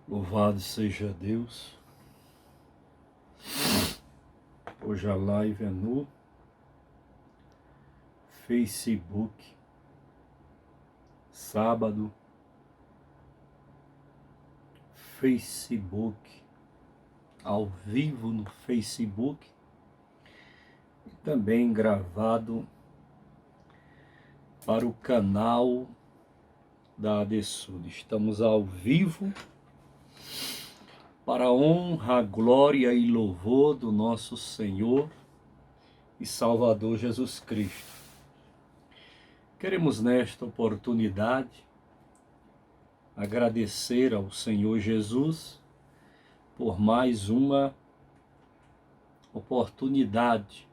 Louvado seja Deus. Hoje a live é no Facebook, sábado, Facebook, ao vivo no Facebook e também gravado para o canal da ADSUD. Estamos ao vivo para a honra, glória e louvor do nosso Senhor e Salvador Jesus Cristo. Queremos nesta oportunidade agradecer ao Senhor Jesus por mais uma oportunidade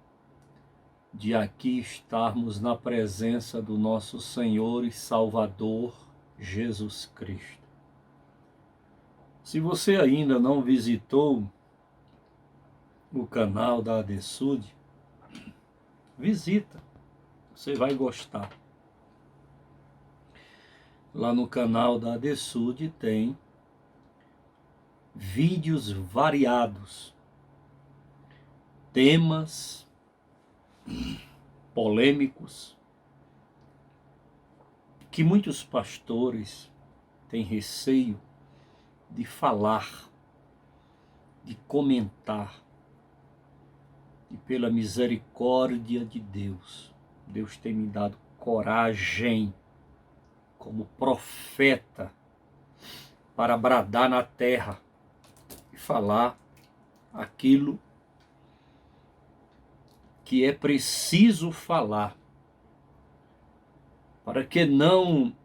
de aqui estarmos na presença do nosso Senhor e Salvador Jesus Cristo. Se você ainda não visitou o canal da ADSUD, visita, você vai gostar. Lá no canal da ADSUD tem vídeos variados, temas polêmicos, que muitos pastores têm receio de falar, de comentar. E pela misericórdia de Deus, Deus tem me dado coragem como profeta para bradar na terra e falar aquilo que é preciso falar, para que não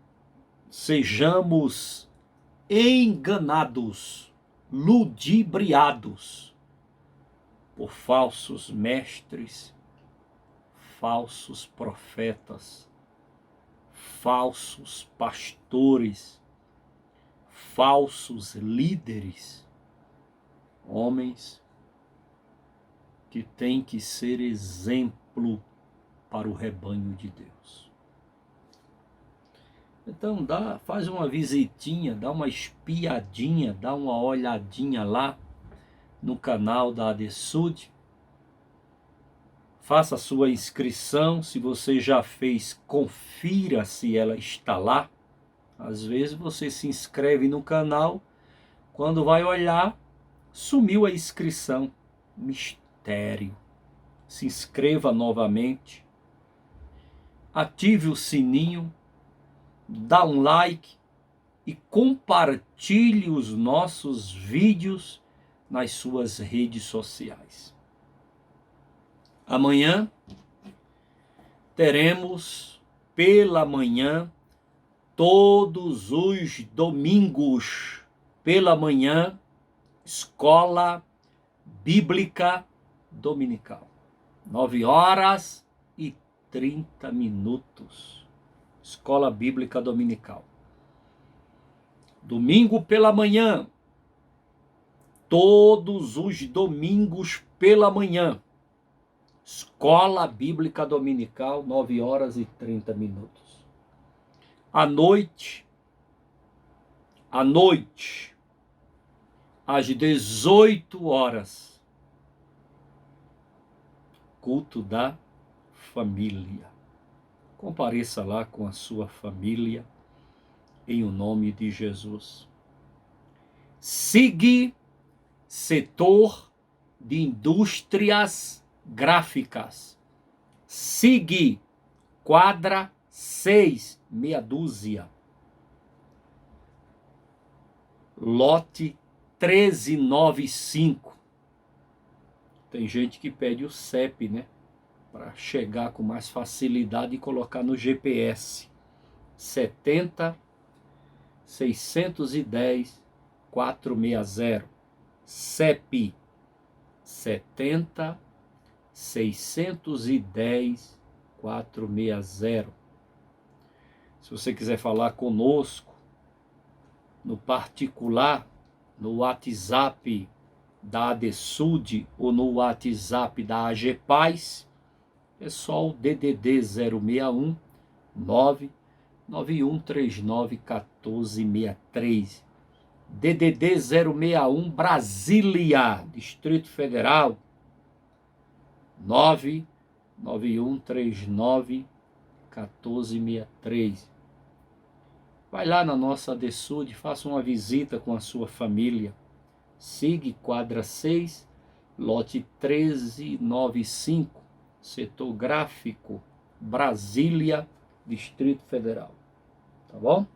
sejamos enganados, ludibriados por falsos mestres, falsos profetas, falsos pastores, falsos líderes, homens que têm que ser exemplo para o rebanho de Deus. Então faz uma visitinha, dá uma espiadinha, dá uma olhadinha lá no canal da ADSUD. Faça a sua inscrição, se você já fez, confira se ela está lá. Às vezes você se inscreve no canal, quando vai olhar, sumiu a inscrição. Mistério. Se inscreva novamente, ative o sininho, dá um like e compartilhe os nossos vídeos nas suas redes sociais. Amanhã teremos pela manhã, todos os domingos, pela manhã, Escola Bíblica Dominical. 9h30. Escola Bíblica Dominical. Domingo pela manhã. Todos os domingos pela manhã. Escola Bíblica Dominical, 9h30. À noite, às 18h, culto da família. Compareça lá com a sua família, em o nome de Jesus. SIG, setor de indústrias gráficas. SIG, quadra 6, meia dúzia. Lote 1395. Tem gente que pede o CEP, né? Para chegar com mais facilidade e colocar no GPS. 70 610 460. CEP 70 610 460. Se você quiser falar conosco no particular, no WhatsApp da ADSUD ou no WhatsApp da AGPaz, é só o DDD 061 99139 1463. DDD 061 Brasília, Distrito Federal, 991391463. Vai lá na nossa ADSUD, faça uma visita com a sua família. SIG quadra 6, lote 1395, setor gráfico, Brasília, Distrito Federal. Tá bom?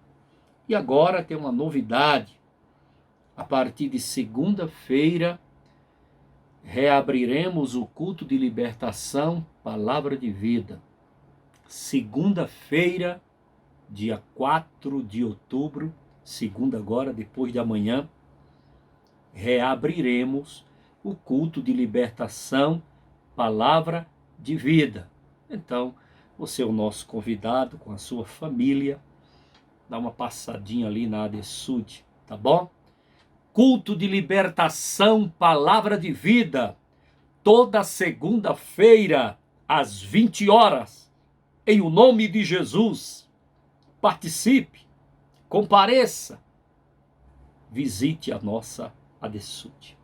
E agora tem uma novidade. A partir de segunda-feira, reabriremos o culto de libertação, Palavra de Vida. Segunda-feira, dia 4 de outubro, segunda agora, depois de amanhã, reabriremos o culto de libertação, Palavra de Vida. Então, você é o nosso convidado com a sua família. Dá uma passadinha ali na ADSUD, tá bom? Culto de libertação, Palavra de Vida, toda segunda-feira, às 20 horas, em o nome de Jesus. Participe, compareça, visite a nossa ADSUD.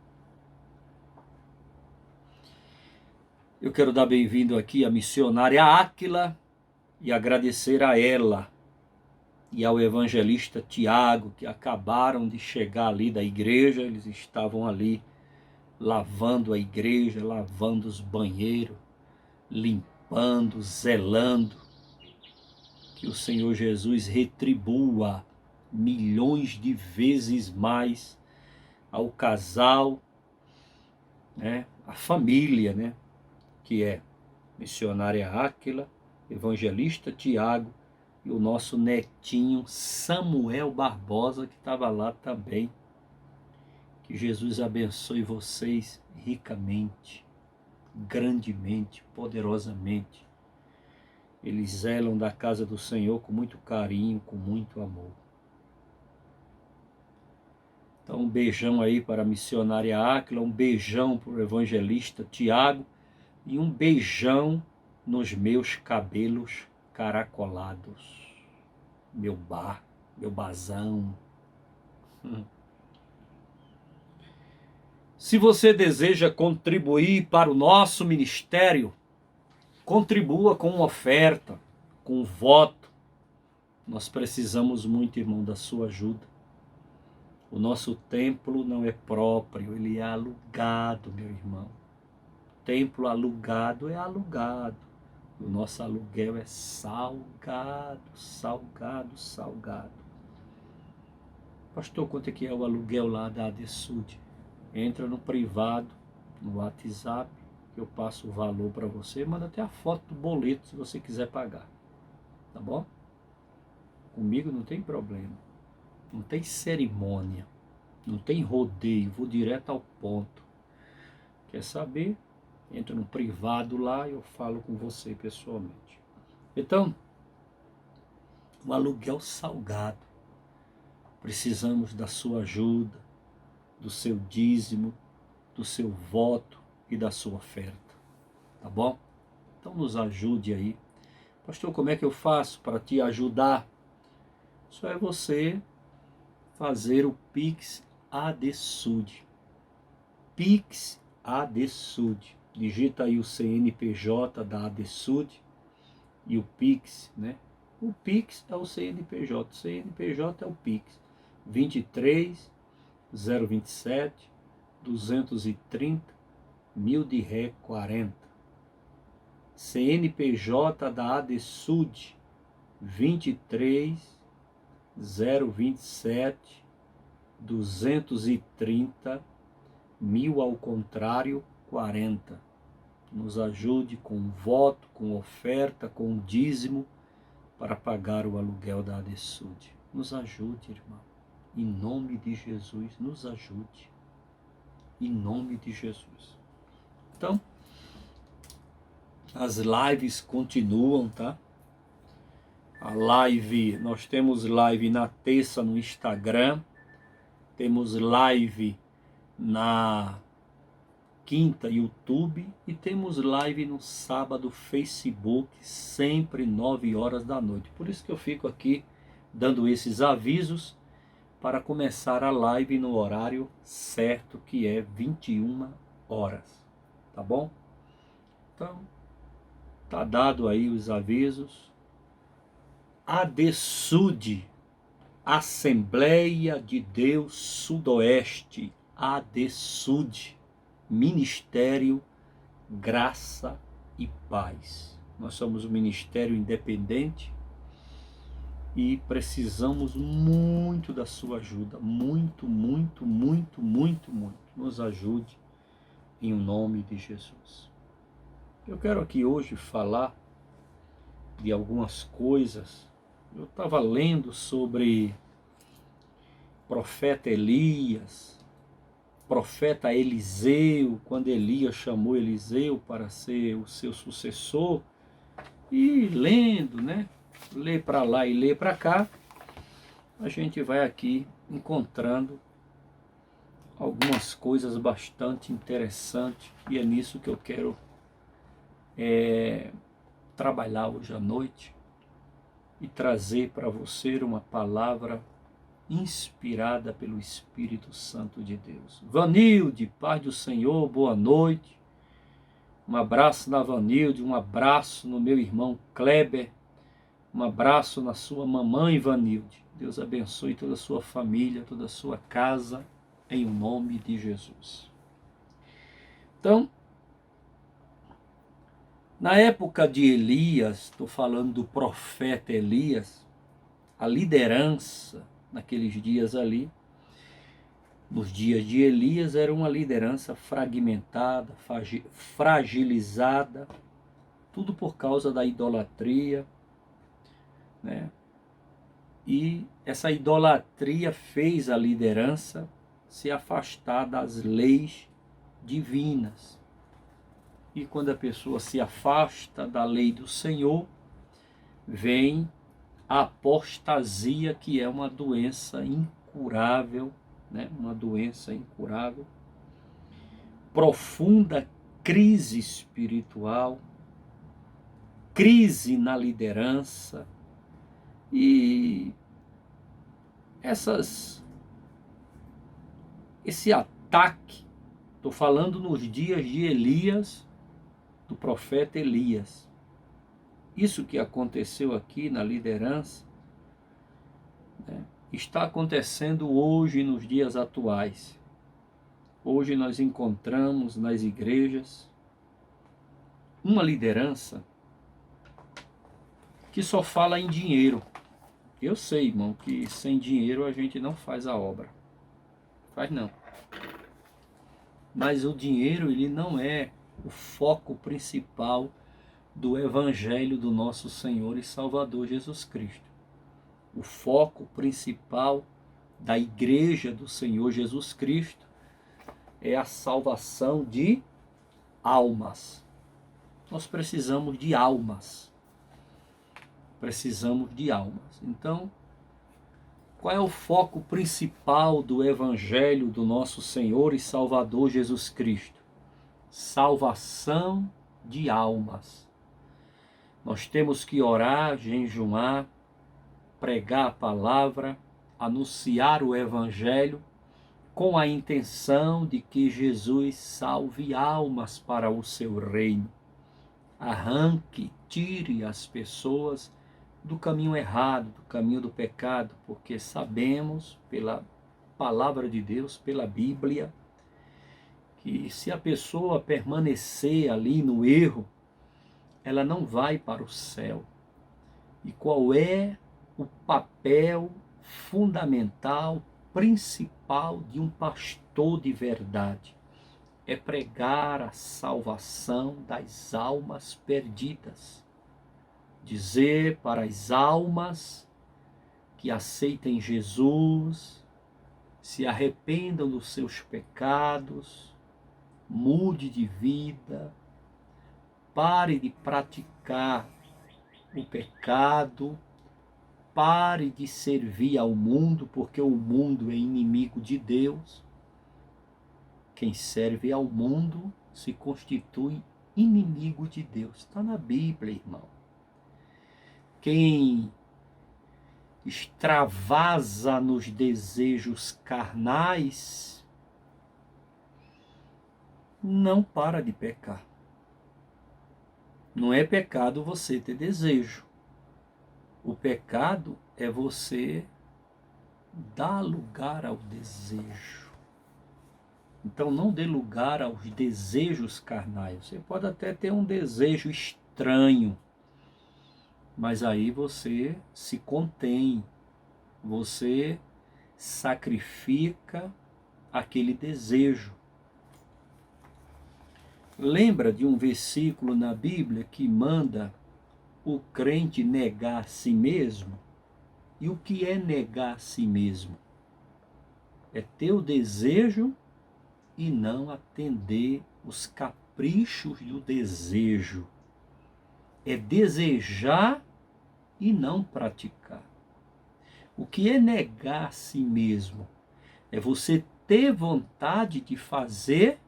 Eu quero dar bem-vindo aqui à missionária Áquila e agradecer a ela e ao evangelista Tiago, que acabaram de chegar ali da igreja. Eles estavam ali lavando a igreja, lavando os banheiros, limpando, zelando. Que o Senhor Jesus retribua milhões de vezes mais ao casal, né, a família, né, que é missionária Áquila, evangelista Tiago, e o nosso netinho Samuel Barbosa, que estava lá também. Que Jesus abençoe vocês ricamente, grandemente, poderosamente. Eles zelam da casa do Senhor com muito carinho, com muito amor. Então um beijão aí para a missionária Áquila, um beijão para o evangelista Tiago e um beijão nos meus cabelos caracolados. Meu bazão. Se você deseja contribuir para o nosso ministério, contribua com uma oferta, com um voto. Nós precisamos muito, irmão, da sua ajuda. O nosso templo não é próprio, ele é alugado, meu irmão. Templo alugado é alugado. O nosso aluguel é salgado, salgado, salgado. Pastor, quanto é que é o aluguel lá da ADSUD? Entra no privado, no WhatsApp, que eu passo o valor para você. Manda até a foto do boleto se você quiser pagar. Tá bom? Comigo não tem problema. Não tem cerimônia. Não tem rodeio. Vou direto ao ponto. Quer saber? Entra no privado lá e eu falo com você pessoalmente. Então, o aluguel salgado. Precisamos da sua ajuda, do seu dízimo, do seu voto e da sua oferta. Tá bom? Então nos ajude aí. Pastor, como é que eu faço para te ajudar? Só é você fazer o Pix ADSUD. Pix ADSUD. Digita aí o CNPJ da ADSUD e o Pix, né? O Pix é o CNPJ, o CNPJ é o Pix. 23 027 230 1000 de ré 40. CNPJ da ADSUD 23 027 230 1000 ao contrário 40. Nos ajude com voto, com oferta, com dízimo para pagar o aluguel da ADSUD. Nos ajude, irmão. Em nome de Jesus, nos ajude. Em nome de Jesus. Então, as lives continuam, tá? A live, nós temos live na terça no Instagram, temos live na quinta YouTube e temos live no sábado Facebook, sempre 9 horas da noite. Por isso que eu fico aqui dando esses avisos, para começar a live no horário certo, que é 21 horas, tá bom? Então, tá dado aí os avisos. ADSUD, Assembleia de Deus Sudoeste, ADSUD, Ministério Graça e Paz. Nós somos um ministério independente e precisamos muito da sua ajuda, muito, muito, muito, muito, muito. Nos ajude em nome de Jesus. Eu quero aqui hoje falar de algumas coisas. Eu estava lendo sobre profeta Elias, profeta Eliseu, quando Elias chamou Eliseu para ser o seu sucessor, e lendo, né? Lê para lá e lê para cá, a gente vai aqui encontrando algumas coisas bastante interessantes, e é nisso que eu quero trabalhar hoje à noite e trazer para você uma palavra inspirada pelo Espírito Santo de Deus. Vanilde, paz do Senhor, boa noite. Um abraço na Vanilde, um abraço no meu irmão Kleber, um abraço na sua mamãe Vanilde. Deus abençoe toda a sua família, toda a sua casa, em nome de Jesus. Então, na época de Elias, estou falando do profeta Elias, a liderança naqueles dias ali, nos dias de Elias, era uma liderança fragmentada, fragilizada, tudo por causa da idolatria, né? E essa idolatria fez a liderança se afastar das leis divinas. E quando a pessoa se afasta da lei do Senhor, vem a apostasia, que é uma doença incurável, né? Uma doença incurável, profunda crise espiritual, crise na liderança, e esse ataque, estou falando nos dias de Elias, do profeta Elias. Isso que aconteceu aqui na liderança, né, está acontecendo hoje nos dias atuais. Hoje nós encontramos nas igrejas uma liderança que só fala em dinheiro. Eu sei, irmão, que sem dinheiro a gente não faz a obra. Faz não. Mas o dinheiro, ele não é o foco principal do Evangelho do nosso Senhor e Salvador Jesus Cristo. O foco principal da Igreja do Senhor Jesus Cristo é a salvação de almas. Nós precisamos de almas. Precisamos de almas. Então, qual é o foco principal do Evangelho do nosso Senhor e Salvador Jesus Cristo? Salvação de almas. Nós temos que orar, jejuar, pregar a palavra, anunciar o Evangelho, com a intenção de que Jesus salve almas para o seu reino. Arranque, tire as pessoas do caminho errado, do caminho do pecado, porque sabemos pela palavra de Deus, pela Bíblia, que se a pessoa permanecer ali no erro, ela não vai para o céu. E qual é o papel fundamental, principal de um pastor de verdade? É pregar a salvação das almas perdidas. Dizer para as almas que aceitem Jesus, se arrependam dos seus pecados, mude de vida, pare de praticar o pecado, pare de servir ao mundo, porque o mundo é inimigo de Deus. Quem serve ao mundo se constitui inimigo de Deus. Está na Bíblia, irmão. Quem extravasa nos desejos carnais, não para de pecar. Não é pecado você ter desejo. O pecado é você dar lugar ao desejo. Então não dê lugar aos desejos carnais. Você pode até ter um desejo estranho, mas aí você se contém, você sacrifica aquele desejo. Lembra de um versículo na Bíblia que manda o crente negar a si mesmo? E o que é negar a si mesmo? É ter o desejo e não atender os caprichos do desejo. É desejar e não praticar. O que é negar a si mesmo? É você ter vontade de fazer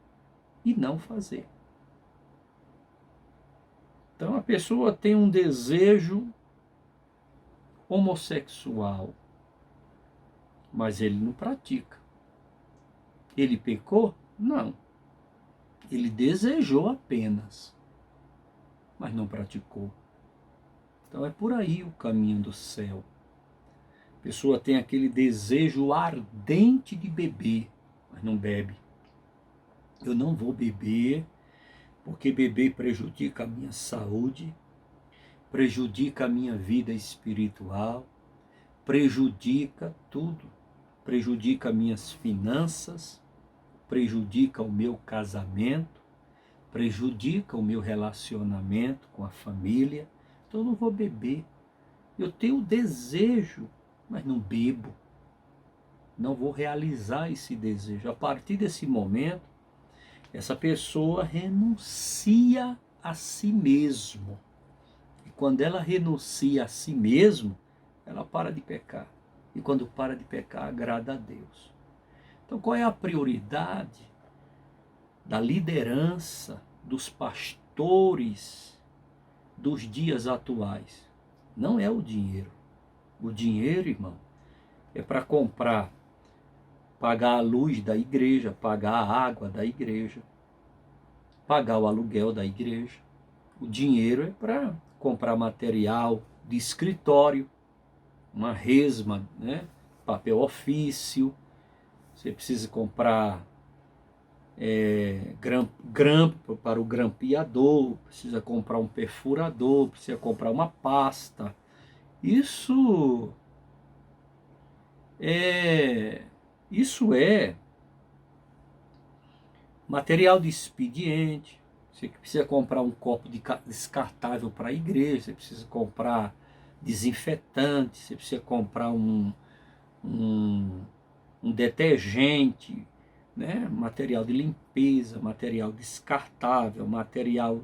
e não fazer. Então a pessoa tem um desejo homossexual, mas ele não pratica. Ele pecou? Não. Ele desejou apenas, mas não praticou. Então é por aí o caminho do céu. A pessoa tem aquele desejo ardente de beber, mas não bebe. Eu não vou beber, porque beber prejudica a minha saúde, prejudica a minha vida espiritual, prejudica tudo. Prejudica minhas finanças, prejudica o meu casamento, prejudica o meu relacionamento com a família. Então eu não vou beber. Eu tenho desejo, mas não bebo. Não vou realizar esse desejo. A partir desse momento, essa pessoa renuncia a si mesmo. E quando ela renuncia a si mesmo, ela para de pecar. E quando para de pecar, agrada a Deus. Então qual é a prioridade da liderança, dos pastores dos dias atuais? Não é o dinheiro. O dinheiro, irmão, é para comprar, pagar a luz da igreja, pagar a água da igreja, pagar o aluguel da igreja. O dinheiro é para comprar material de escritório, uma resma, né? Papel ofício. Você precisa comprar grampo para o grampeador, precisa comprar um perfurador, precisa comprar uma pasta. Isso é material de expediente. Você precisa comprar um copo descartável para a igreja, você precisa comprar desinfetante, você precisa comprar um detergente, né? Material de limpeza, material descartável, material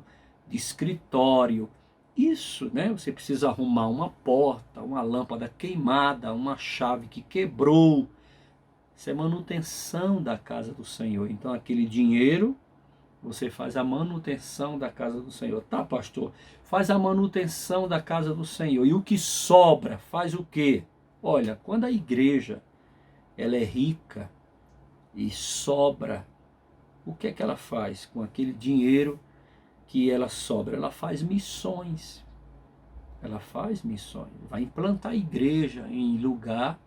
de escritório. Isso, né? Você precisa arrumar uma porta, uma lâmpada queimada, uma chave que quebrou. Isso é manutenção da casa do Senhor. Então aquele dinheiro, você faz a manutenção da casa do Senhor. Tá, pastor? Faz a manutenção da casa do Senhor. E o que sobra, faz o quê? Olha, quando a igreja ela é rica e sobra, o que é que ela faz com aquele dinheiro que ela sobra? Ela faz missões. Ela faz missões. Vai implantar igreja em lugar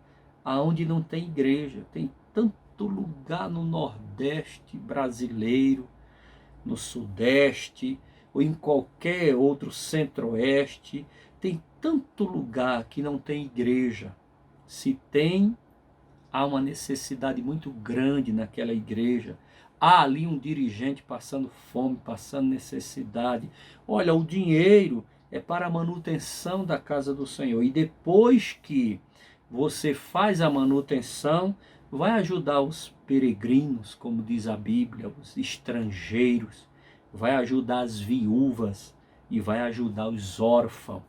aonde não tem igreja. Tem tanto lugar no Nordeste brasileiro, no Sudeste, ou em qualquer outro Centro-Oeste. Tem tanto lugar que não tem igreja. Se tem, há uma necessidade muito grande naquela igreja. Há ali um dirigente passando fome, passando necessidade. Olha, o dinheiro é para a manutenção da casa do Senhor. E depois que você faz a manutenção, vai ajudar os peregrinos, como diz a Bíblia, os estrangeiros, vai ajudar as viúvas e vai ajudar os órfãos,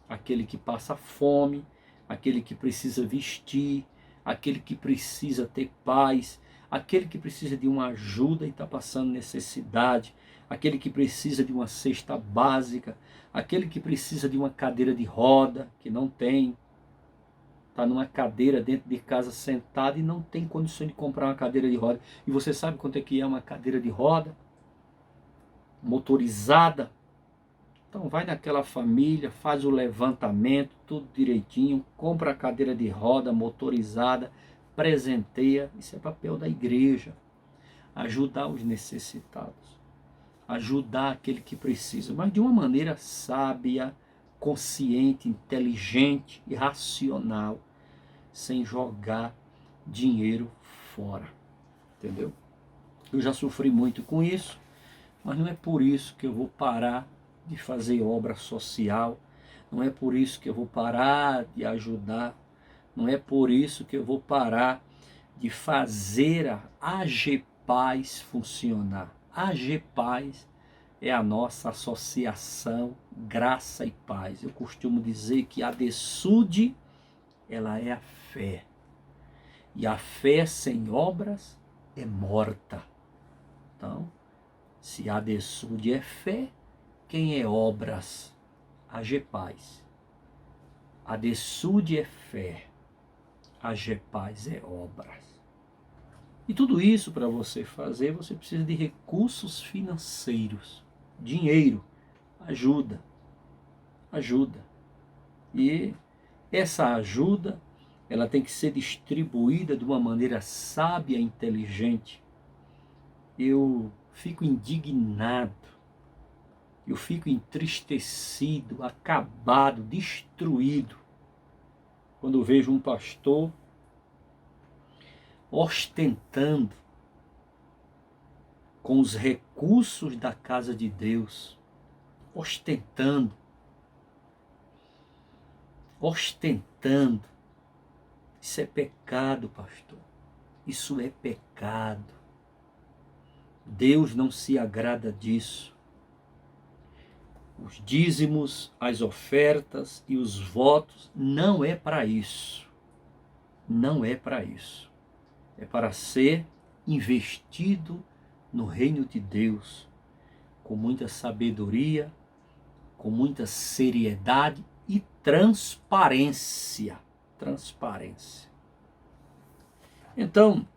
aquele que passa fome, aquele que precisa vestir, aquele que precisa ter paz, aquele que precisa de uma ajuda e está passando necessidade, aquele que precisa de uma cesta básica, aquele que precisa de uma cadeira de roda, que não tem. está numa cadeira dentro de casa sentado e não tem condições de comprar uma cadeira de roda. E você sabe quanto é que é uma cadeira de roda? Motorizada. Então vai naquela família, faz o levantamento, tudo direitinho, compra a cadeira de roda motorizada, presenteia. Isso é papel da igreja. Ajudar os necessitados. Ajudar aquele que precisa, mas de uma maneira sábia, consciente, inteligente e racional, sem jogar dinheiro fora. Entendeu? Eu já sofri muito com isso, mas não é por isso que eu vou parar de fazer obra social, não é por isso que eu vou parar de ajudar, não é por isso que eu vou parar de fazer a AGPaz funcionar. A AGPaz é a nossa associação Graça e Paz. Eu costumo dizer que a DESUD, ela é a fé. E a fé sem obras é morta. Então, se a DESUD é fé, quem é obras? A GEPAZ. A DESUD é fé, a GEPAZ é obras. E tudo isso para você fazer, você precisa de recursos financeiros, dinheiro, ajuda. E essa ajuda, ela tem que ser distribuída de uma maneira sábia e inteligente. Eu fico indignado, eu fico entristecido, acabado, destruído, quando vejo um pastor ostentando com os recursos da casa de Deus, ostentando. Isso é pecado, pastor. Isso é pecado. Deus não se agrada disso. Os dízimos, as ofertas e os votos não é para isso. Não é para isso. É para ser investido no reino de Deus, com muita sabedoria, com muita seriedade e transparência. Transparência. Então,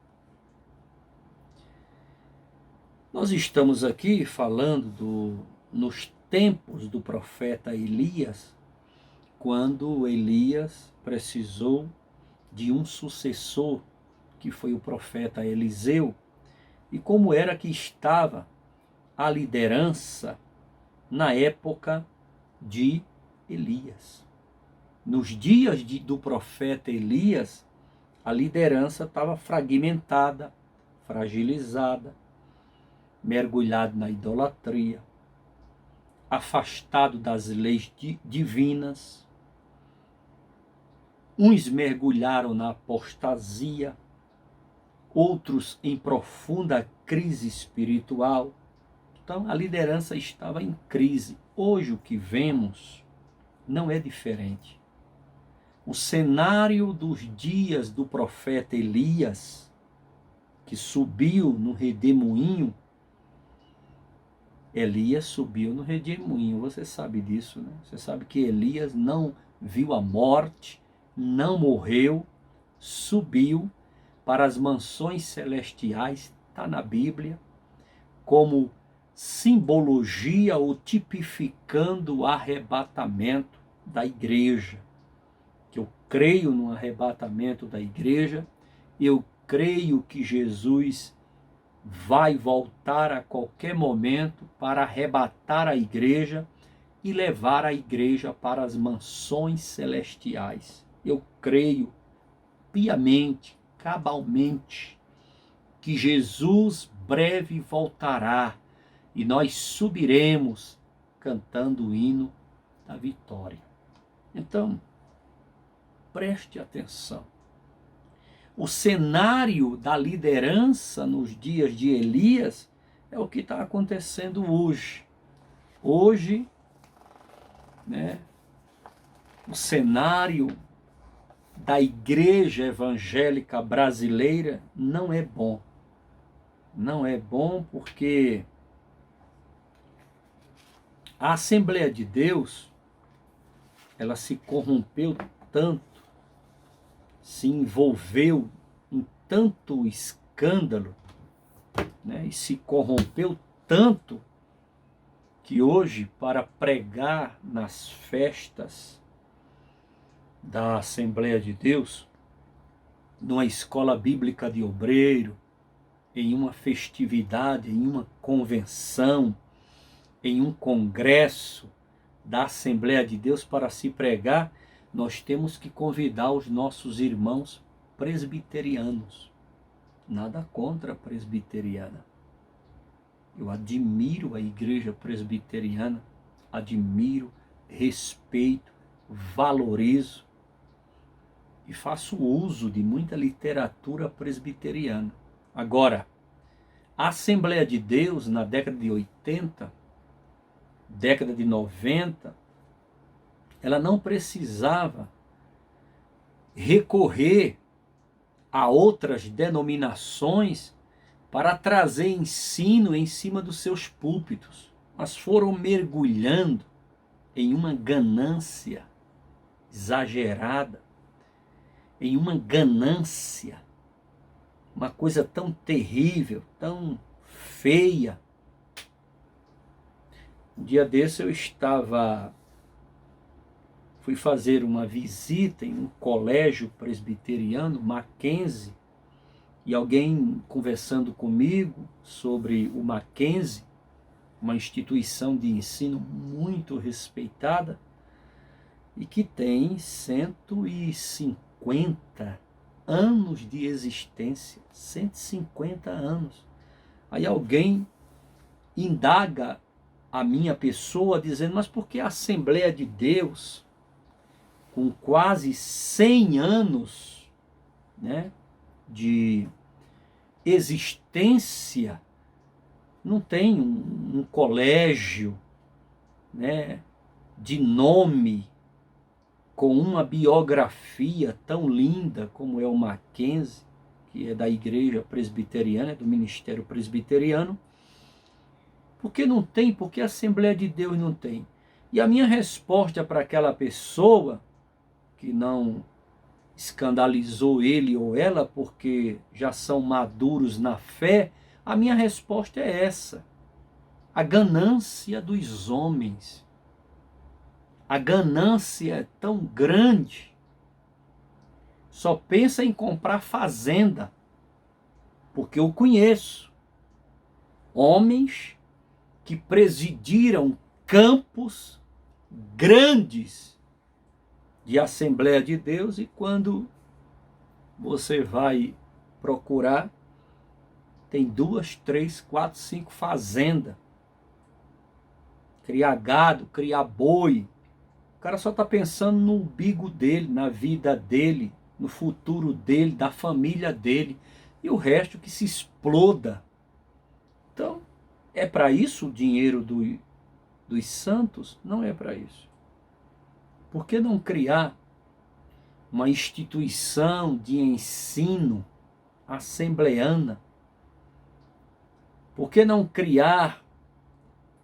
nós estamos aqui falando nos tempos do profeta Elias, quando Elias precisou de um sucessor, que foi o profeta Eliseu, e como era que estava a liderança na época de Elias. Nos dias do profeta Elias, a liderança estava fragmentada, fragilizada, mergulhado na idolatria, afastado das leis divinas. Uns mergulharam na apostasia, outros em profunda crise espiritual. Então a liderança estava em crise. Hoje o que vemos não é diferente. O cenário dos dias do profeta Elias, que subiu no redemoinho, Elias subiu no redemoinho, você sabe disso, né? Você sabe que Elias não viu a morte, não morreu, subiu para as mansões celestiais, está na Bíblia, como simbologia ou tipificando o arrebatamento da igreja. Que eu creio no arrebatamento da igreja, eu creio que Jesus vai voltar a qualquer momento para arrebatar a igreja e levar a igreja para as mansões celestiais. Eu creio piamente, cabalmente, que Jesus breve voltará e nós subiremos cantando o hino da vitória. Então, preste atenção. O cenário da liderança nos dias de Elias é o que está acontecendo hoje. Hoje, né, o cenário da igreja evangélica brasileira não é bom. Não é bom porque a Assembleia de Deus, ela se corrompeu tanto, se envolveu em tanto escândalo, né, e se corrompeu tanto, que hoje, para pregar nas festas da Assembleia de Deus, numa escola bíblica de obreiro, em uma festividade, em uma convenção, em um congresso da Assembleia de Deus, para se pregar, nós temos que convidar os nossos irmãos presbiterianos. Nada contra a presbiteriana. Eu admiro a igreja presbiteriana, admiro, respeito, valorizo e faço uso de muita literatura presbiteriana. Agora, a Assembleia de Deus, na década de 80, década de 90, ela não precisava recorrer a outras denominações para trazer ensino em cima dos seus púlpitos, mas foram mergulhando em uma ganância exagerada, em uma ganância, uma coisa tão terrível, tão feia. Um dia desse eu fui fazer uma visita em um colégio presbiteriano, Mackenzie, e alguém conversando comigo sobre o Mackenzie, uma instituição de ensino muito respeitada e que tem 150 anos de existência, 150 anos. Aí alguém indaga a minha pessoa dizendo, mas por que a Assembleia de Deus, com quase 100 anos, né, de existência, não tem um colégio, né, de nome, com uma biografia tão linda como é o Mackenzie, que é da igreja presbiteriana, do ministério presbiteriano? Por que não tem? Por que a Assembleia de Deus não tem? E a minha resposta para aquela pessoa, que não escandalizou ele ou ela porque já são maduros na fé, a minha resposta é essa: a ganância dos homens. A ganância é tão grande, só pensa em comprar fazenda, porque eu conheço homens que presidiram campos grandes de Assembleia de Deus, e quando você vai procurar, tem 2, 3, 4, 5 fazendas. Criar gado, criar boi. O cara só está pensando no umbigo dele, na vida dele, no futuro dele, da família dele. E o resto que se exploda. Então, é para isso o dinheiro dos santos? Não é para isso. Por que não criar uma instituição de ensino assembleana? Por que não criar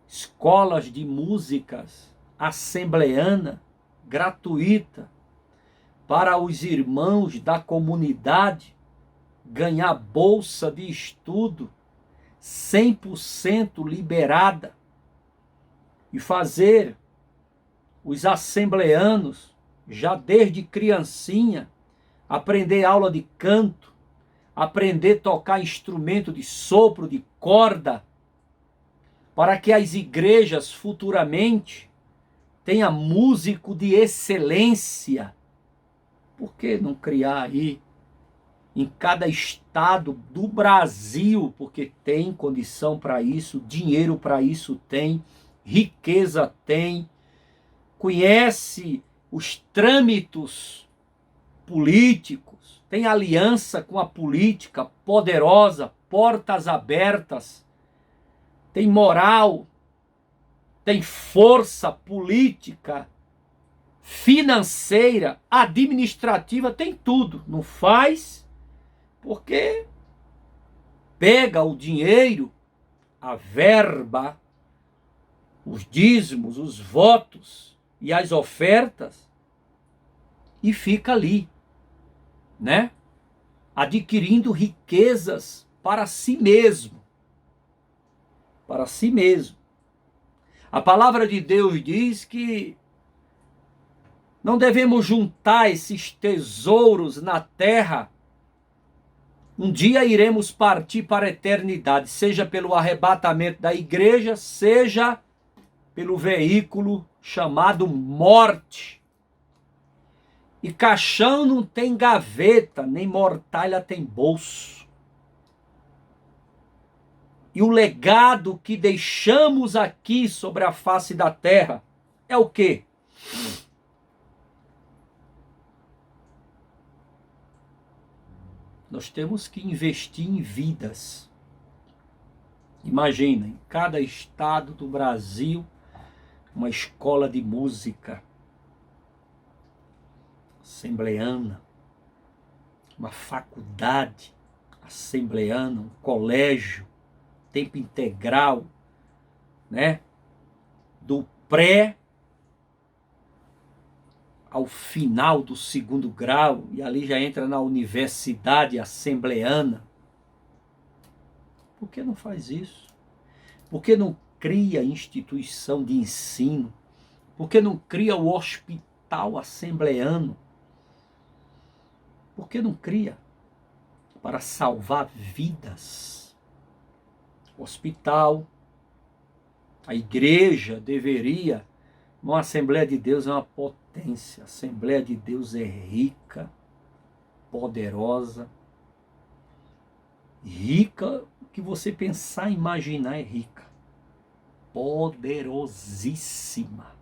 escolas de músicas assembleana gratuita para os irmãos da comunidade ganhar bolsa de estudo 100% liberada e fazer os assembleanos, já desde criancinha, aprender aula de canto, aprender a tocar instrumento de sopro, de corda, para que as igrejas futuramente tenham músico de excelência? Por que não criar aí em cada estado do Brasil, porque tem condição para isso, dinheiro para isso tem, riqueza tem, conhece os trâmites políticos, tem aliança com a política poderosa, portas abertas, tem moral, tem força política, financeira, administrativa, tem tudo. Não faz porque pega o dinheiro, a verba, os dízimos, os votos e as ofertas e fica ali, né? Adquirindo riquezas para si mesmo. Para si mesmo. A palavra de Deus diz que não devemos juntar esses tesouros na terra. Um dia iremos partir para a eternidade, seja pelo arrebatamento da igreja, seja pelo veículo chamado morte. E caixão não tem gaveta, nem mortalha tem bolso. E o legado que deixamos aqui sobre a face da terra é o quê? Nós temos que investir em vidas. Imagina, em cada estado do Brasil, uma escola de música assembleana, uma faculdade assembleana, um colégio, tempo integral, né? Do pré ao final do 2º grau, e ali já entra na universidade assembleana. Por que não faz isso? Por que não cria instituição de ensino? Por que não cria o hospital assembleano? Por que não cria? Para salvar vidas. O hospital, a igreja deveria, uma Assembleia de Deus é uma potência. A Assembleia de Deus é rica, poderosa, rica, o que você pensar e imaginar é rica, poderosíssima.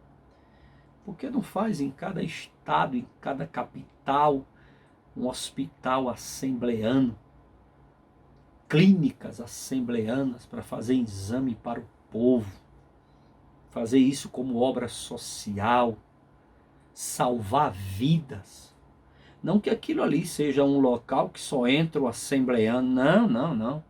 Por que não faz em cada estado, em cada capital, um hospital assembleano, clínicas assembleanas para fazer exame para o povo, fazer isso como obra social, salvar vidas? Não que aquilo ali seja um local que só entra o assembleano, não.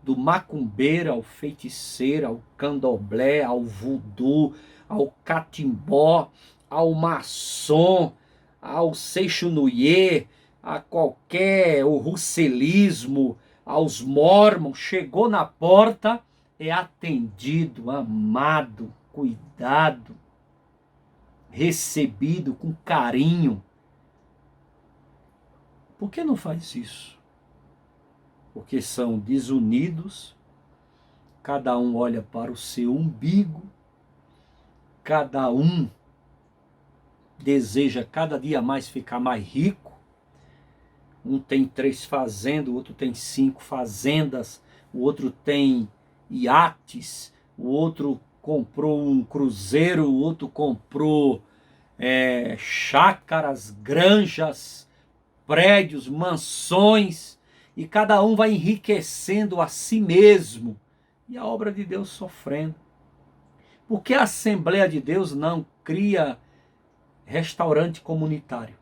Do macumbeiro ao feiticeiro, ao candomblé, ao voodoo, ao catimbó, ao maçom, ao seixunuiê, a qualquer, o russelismo, aos mormons, chegou na porta, é atendido, amado, cuidado, recebido com carinho. Por que não faz isso? Porque são desunidos, cada um olha para o seu umbigo, cada um deseja cada dia mais ficar mais rico. Um tem 3 fazendas, o outro tem 5 fazendas, o outro tem iates, o outro comprou um cruzeiro, o outro comprou chácaras, granjas, prédios, mansões, e cada um vai enriquecendo a si mesmo, e a obra de Deus sofrendo. Porque a Assembleia de Deus não cria restaurante comunitário?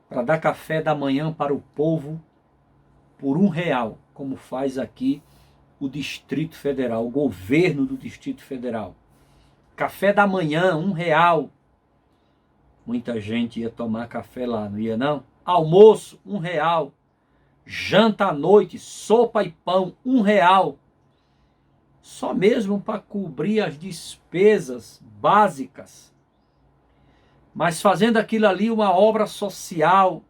Para dar café da manhã para o povo por R$1, como faz aqui o Distrito Federal, o governo do Distrito Federal. Café da manhã, R$1. Muita gente ia tomar café lá, não ia não? Almoço, R$1. Janta à noite, sopa e pão, R$1. Só mesmo para cobrir as despesas básicas. Mas fazendo aquilo ali uma obra social,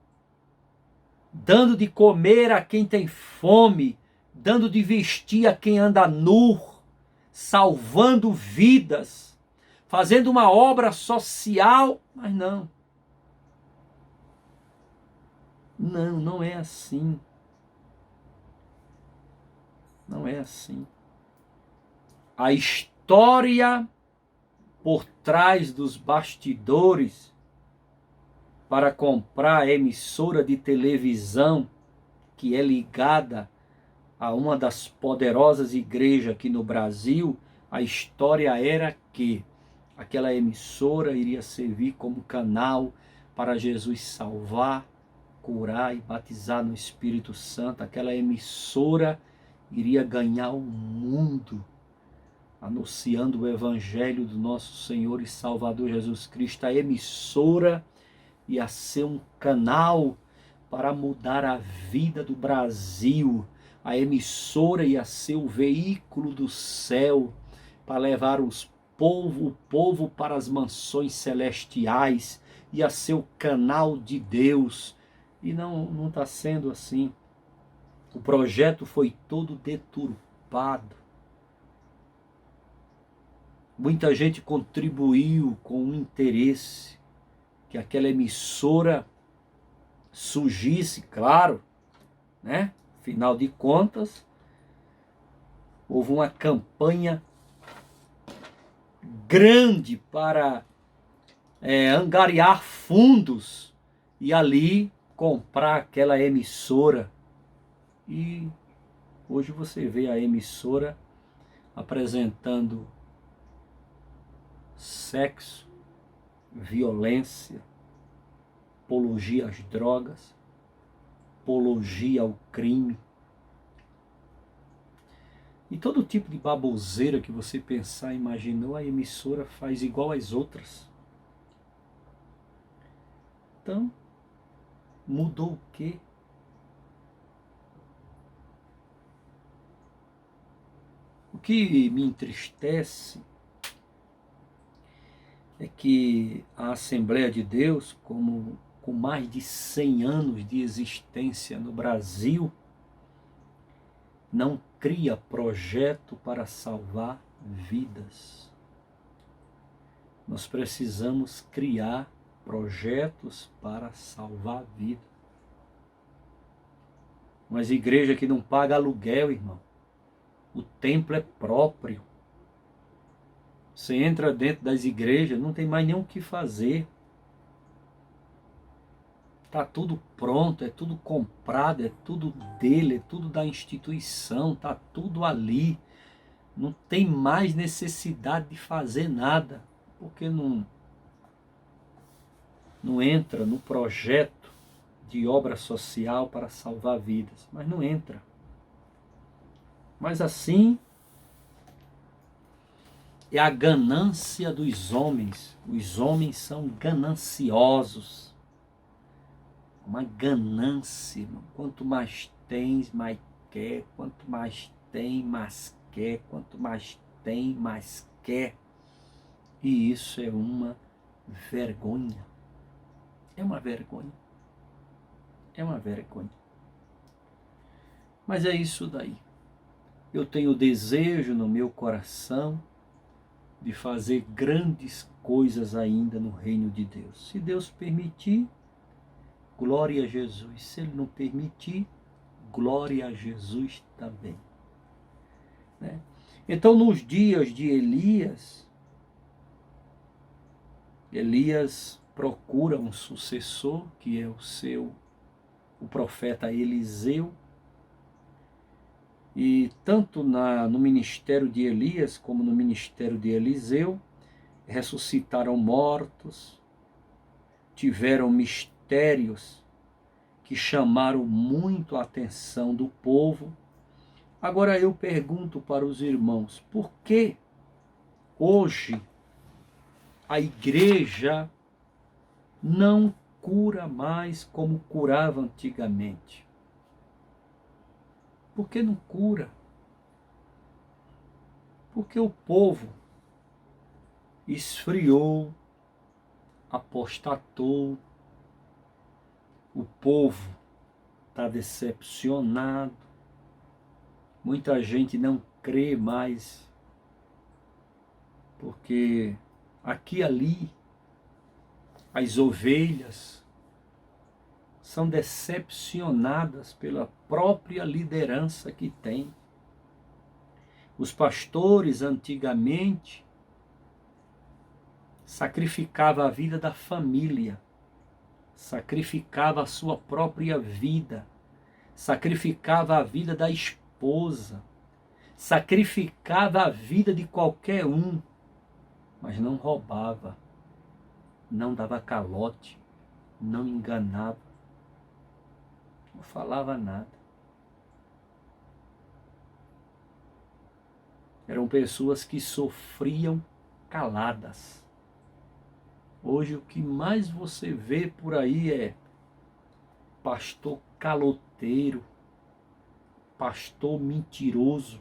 dando de comer a quem tem fome, dando de vestir a quem anda nu, salvando vidas, fazendo uma obra social, mas não. Não é assim. Não é assim. A história por trás dos bastidores para comprar a emissora de televisão que é ligada a uma das poderosas igrejas aqui no Brasil, a história era que aquela emissora iria servir como canal para Jesus salvar, curar e batizar no Espírito Santo. Aquela emissora iria ganhar o mundo, anunciando o evangelho do nosso Senhor e Salvador Jesus Cristo. A emissora ia ser um canal para mudar a vida do Brasil. A emissora ia ser o veículo do céu para levar o povo para as mansões celestiais, ia ser o canal de Deus. E não está sendo assim. O projeto foi todo deturpado. Muita gente contribuiu com o interesse que aquela emissora surgisse, claro, né? Afinal de contas, houve uma campanha grande para angariar fundos e ali comprar aquela emissora. E hoje você vê a emissora apresentando sexo, violência, apologia às drogas, apologia ao crime. E todo tipo de baboseira que você pensar, imaginou, a emissora faz igual às outras. Então, mudou o quê? O que me entristece é que a Assembleia de Deus, com mais de 100 anos de existência no Brasil, não cria projeto para salvar vidas. Nós precisamos criar projetos para salvar vidas. Mas igreja que não paga aluguel, irmão. O templo é próprio. Você entra dentro das igrejas, não tem mais nem o que fazer. Está tudo pronto, é tudo comprado, é tudo dele, é tudo da instituição, está tudo ali. Não tem mais necessidade de fazer nada, porque não entra no projeto de obra social para salvar vidas. Mas não entra. Mas assim é a ganância dos homens. Os homens são gananciosos. Uma ganância, irmão. Quanto mais tens, mais quer. Quanto mais tem, mais quer. Quanto mais tem, mais quer. E isso é uma vergonha. É uma vergonha. É uma vergonha. Mas é isso daí. Eu tenho desejo no meu coração de fazer grandes coisas ainda no reino de Deus. Se Deus permitir, glória a Jesus. Se Ele não permitir, glória a Jesus também. Né? Então, nos dias de Elias procura um sucessor, que é o profeta Eliseu. E tanto no ministério de Elias como no ministério de Eliseu, ressuscitaram mortos, tiveram mistérios que chamaram muito a atenção do povo. Agora eu pergunto para os irmãos, por que hoje a igreja não cura mais como curava antigamente? Por que não cura? Porque o povo esfriou, apostatou, o povo está decepcionado, muita gente não crê mais, porque aqui e ali as ovelhas são decepcionadas pela própria liderança que tem. Os pastores antigamente sacrificavam a vida da família, sacrificava a sua própria vida, sacrificava a vida da esposa, sacrificava a vida de qualquer um, mas não roubava, não dava calote, não enganava, não falava nada. Eram pessoas que sofriam caladas. Hoje o que mais você vê por aí é pastor caloteiro, pastor mentiroso,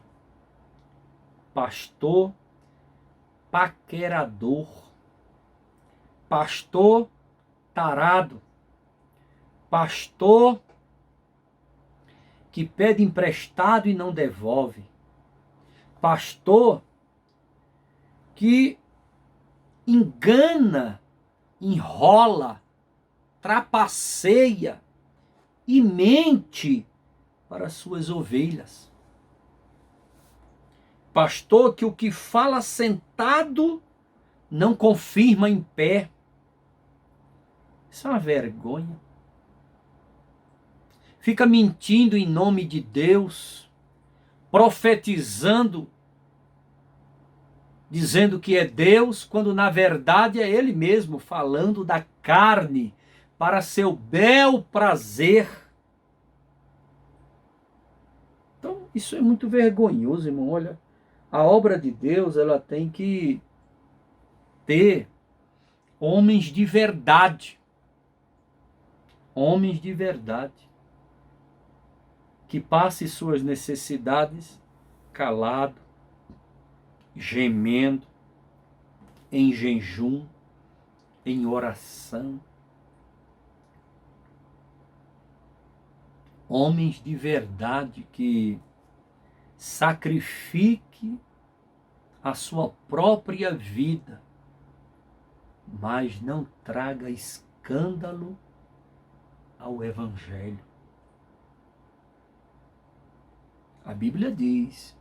pastor paquerador, pastor tarado, pastor que pede emprestado e não devolve, pastor que engana, enrola, trapaceia e mente para suas ovelhas. Pastor que o que fala sentado não confirma em pé. Isso é uma vergonha. Fica mentindo em nome de Deus, profetizando, dizendo que é Deus, quando na verdade é Ele mesmo falando da carne para seu bel prazer. Então, isso é muito vergonhoso, irmão. Olha, a obra de Deus, ela tem que ter homens de verdade. Homens de verdade. Que passe suas necessidades calado, gemendo, em jejum, em oração. Homens de verdade que sacrifique a sua própria vida, mas não traga escândalo ao Evangelho. A Bíblia diz